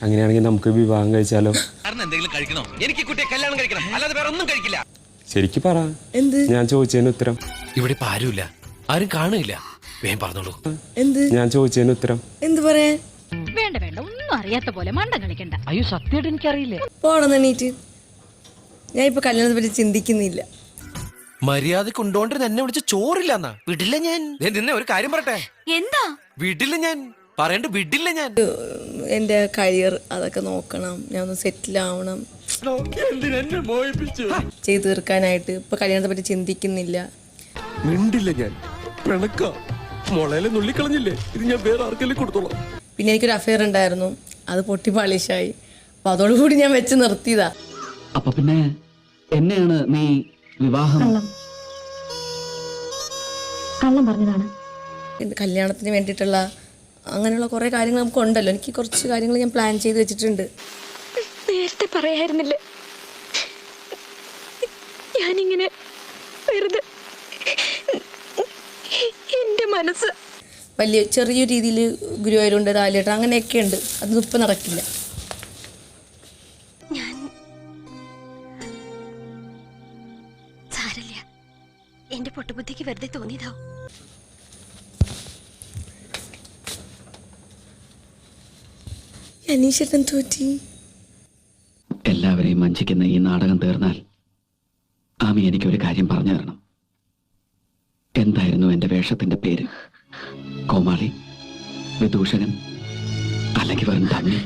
അങ്ങനെയാണെങ്കിൽ നമുക്ക് വിവാഹം കഴിച്ചാലോ? എന്തെങ്കിലും കഴിക്കണോ? എനിക്ക് കുട്ടിയെ കല്യാണം കഴിക്കണം, അല്ലാതെ വേറെ ഒന്നും കഴിക്കില്ല. ശരിക്കും പറ, എന്ത്? ഞാൻ ചോദിച്ചതിന് ഉത്തരം. ഇവിടെ ഇപ്പൊ ആരുമില്ല, ആരും കാണില്ല. വേഗം പറഞ്ഞോളൂ. എന്ത്? ഞാൻ ചോദിച്ചതിന് ഉത്തരം. എന്ത് പറയാൻ? വേണ്ട വേണ്ട, ഒന്നും അറിയാത്ത പോലെ മണ്ടം കളിക്കണ്ട. അയ്യോ സത്യമായിട്ട് എനിക്കറിയില്ല. പോണെന്ന് എണീറ്റ്. ഞാൻ ഇപ്പൊ കല്യാണത്തെ പറ്റി ചിന്തിക്കുന്നില്ല. മര്യാദ കൊണ്ടോണ്ടിരുന്ന എന്നെ വിളിച്ച് ചോറില്ലെന്നാ. വിടില്ല ഞാൻ. നിന്നെ ഒരു കാര്യം പറട്ടെ. എന്താ? വിടില്ല ഞാൻ, പറയണ്ട, വിടില്ല ഞാൻ. എന്റെ കരിയർ അതൊക്കെ നോക്കണം, ഞാൻ ഒന്ന് സെറ്റിൽ ആവണം, ചെയ്തു തീർക്കാനായിട്ട് ഇപ്പൊ കല്യാണത്തെ പറ്റി ചിന്തിക്കുന്നില്ല. മിണ്ടില്ല ഞാൻ, പിണക്ക മുളയിലെ നുള്ളിക്കളഞ്ഞില്ലേ, ഇത് ഞാൻ വേറെ ആർക്കെല്ലാം കൊടുത്തോളാം. പിന്നെ എനിക്കൊരു അഫെയർ ഉണ്ടായിരുന്നു, അത് പൊട്ടി പാളിഷായി. അപ്പൊ അതോടുകൂടി ഞാൻ വെച്ച് നിർത്തിയതാ. അപ്പൊ പിന്നെ എന്നെയാണ് നീ വിവാഹം? കള്ളം പറഞ്ഞതാണ്. കല്യാണത്തിന് വേണ്ടിയിട്ടുള്ള അങ്ങനെയുള്ള കുറെ കാര്യങ്ങൾ നമുക്ക് ഉണ്ടല്ലോ. എനിക്ക് കുറച്ച് കാര്യങ്ങൾ ഞാൻ പ്ലാൻ ചെയ്ത് വെച്ചിട്ടുണ്ട്. നേരത്തെ പറയായിരുന്നില്ല, ഞാനിങ്ങനെ വെറുതെ എന്റെ മനസ്സ് വലിയ ചെറിയ രീതിയിൽ ഗുരുവായൂരുണ്ട്, താലിയേട്ടൻ അങ്ങനെയൊക്കെ ഉണ്ട്. അതൊന്നും ഇപ്പം നടക്കില്ല. ഞാൻ സാരല്ല, എന്റെ പൊട്ടുബുദ്ധിക്ക് വെറുതെ തോന്നിയതാവും. അനീഷേട്ടൻ തോറ്റി. എല്ലാവരെയും വഞ്ചിക്കുന്ന ഈ നാടകം തീർന്നാൽ ആമി എനിക്കൊരു കാര്യം പറഞ്ഞു തരണം. എന്തായിരുന്നു എന്റെ വേഷത്തിന്റെ പേര്? കോമാളി, വിദൂഷകൻ, അല്ലെങ്കിൽ വെറും തമ്മി?